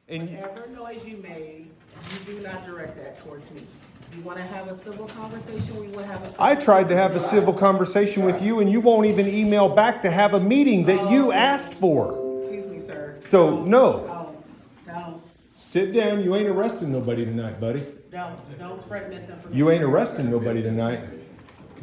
And Whatever noise you made, you do not direct that towards me. You want to have a civil conversation, we will have a civil I tried to have a civil conversation with you, and you won't even email back to have a meeting that you asked for. Excuse me, sir. So, no. Don't. Sit down. You ain't arresting nobody tonight, buddy. Don't spread misinformation. You ain't arresting nobody tonight.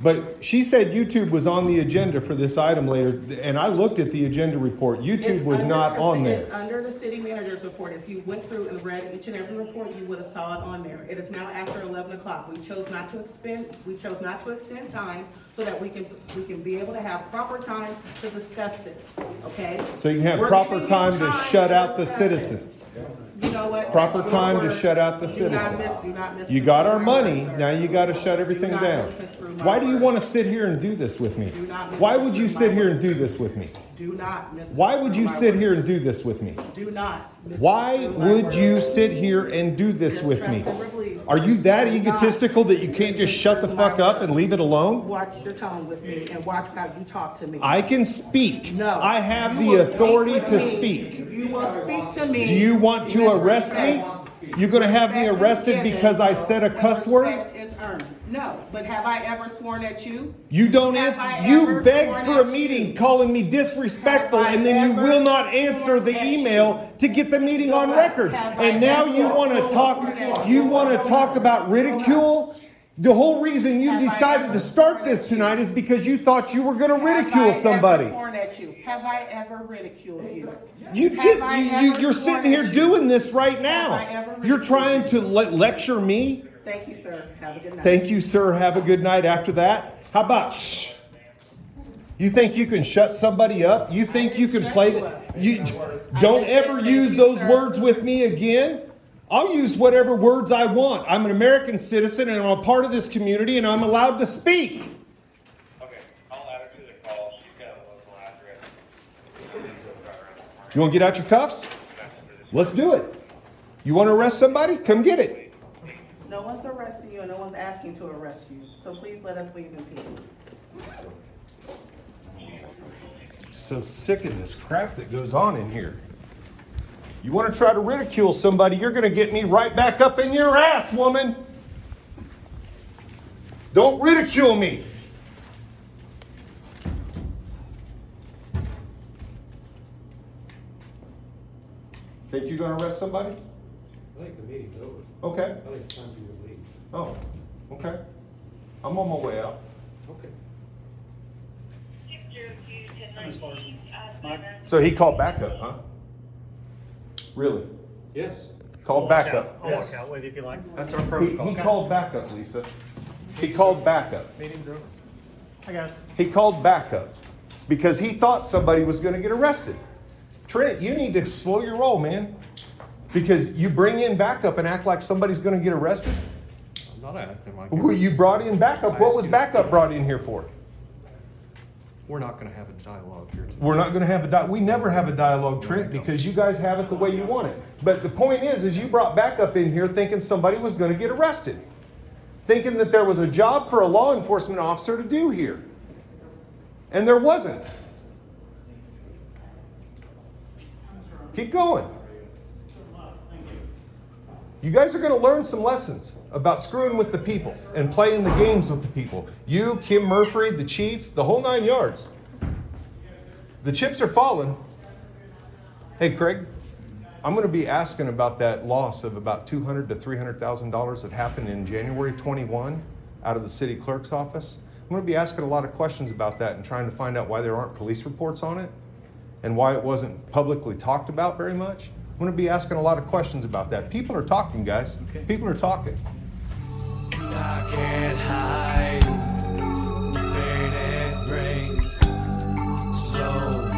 But she said YouTube was on the agenda for this item later, and I looked at the agenda report. YouTube was not on there. It's under the city manager's report. If you went through and read each and every report, you would have saw it on there. It is now after 11 o'clock. We chose not to extend time so that we can be able to have proper time to discuss this, okay? So you can have We're proper giving you time to shut out the discuss it. citizens. You know what? Proper That's your time to words. shut out the Do not citizens. You got our money, now you got to shut everything Do not down. misconstrue my Why do you words. want to sit here and do this with me? Do not Why would you misconstrue sit my here and words. do this with me? Do not misconstrue Why would you my sit words. here and do this with me? Do not misconstrue Why my would words. you sit here and do this Just with trust me? and release. Are you that Do not egotistical that you can't just shut the fuck up and leave it alone? Watch your tone with me and watch how you talk to me. I can speak. No. I have You the will speak authority with to me. speak. You will speak to me. Do you want to with arrest me? respect. You gonna have me Respect is arrested given because I said a when cuss word? respect is earned. No, but have I ever sworn at you? You don't Have answer. I You ever begged sworn for a at meeting, you? calling me disrespectful, Have I and then you ever will not answer the sworn at email to get the meeting on record. Have I And now you ever want to talk. sworn at You you? want to talk about ridicule. The whole reason you Have I decided ever to start sworn this at you? tonight is because you thought you were going to Have I ridicule ever somebody. sworn at you? Have I ever ridiculed you? You're sitting here doing this right Have now. I ever You're ridiculed trying to you? lecture me. Thank you, sir. Have a good night. Thank you, sir. Have a good night after that. How about shh? You think you can shut somebody up? You think you can play that? You don't ever use those words with me again. I'll use whatever words I want. I'm an American citizen and I'm a part of this community and I'm allowed to speak. Okay, I'll add her to the call. She's got a local address. You want to get out your cuffs? Let's do it. You want to arrest somebody? Come get it. No one's arresting you and no one's asking to arrest you. So please let us leave in peace. So sick of this crap that goes on in here. You want to try to ridicule somebody, you're going to get me right back up in your ass, woman. Don't ridicule me. Think you're going to arrest somebody? I think the meeting's over. Okay. I think it's time for you to leave. Oh, okay. I'm on my way out. Okay. So he called backup, huh? Really? Yes. Called backup. I'll walk out with you if you like. That's our He protocol. called backup, Lisa. He called backup. Meeting's over. Hi, guys. He called backup because he thought somebody was going to get arrested. Trent, you need to slow your roll, man. Because you bring in backup and act like somebody's going to get arrested. I'm not acting like Well, you brought in backup. What was backup brought in here for? we're not going to have a dialogue here tonight. We're not going to have we never have a dialogue, Trent, because you guys have it the way you want it. But the point is you brought backup in here thinking somebody was going to get arrested. Thinking that there was a job for a law enforcement officer to do here. And there wasn't. Keep going. You guys are going to learn some lessons about screwing with the people and playing the games with the people. You, Kim Murphy, the chief, the whole 9 yards. The chips are falling. Hey, Craig, I'm going to be asking about that loss of about $200,000 to $300,000 that happened in January 21 out of the city clerk's office. I'm going to be asking a lot of questions about that and trying to find out why there aren't police reports on it and why it wasn't publicly talked about very much. I'm going to be asking a lot of questions about that. People are talking, guys. Okay. People are talking. I can't hide the pain it brings. So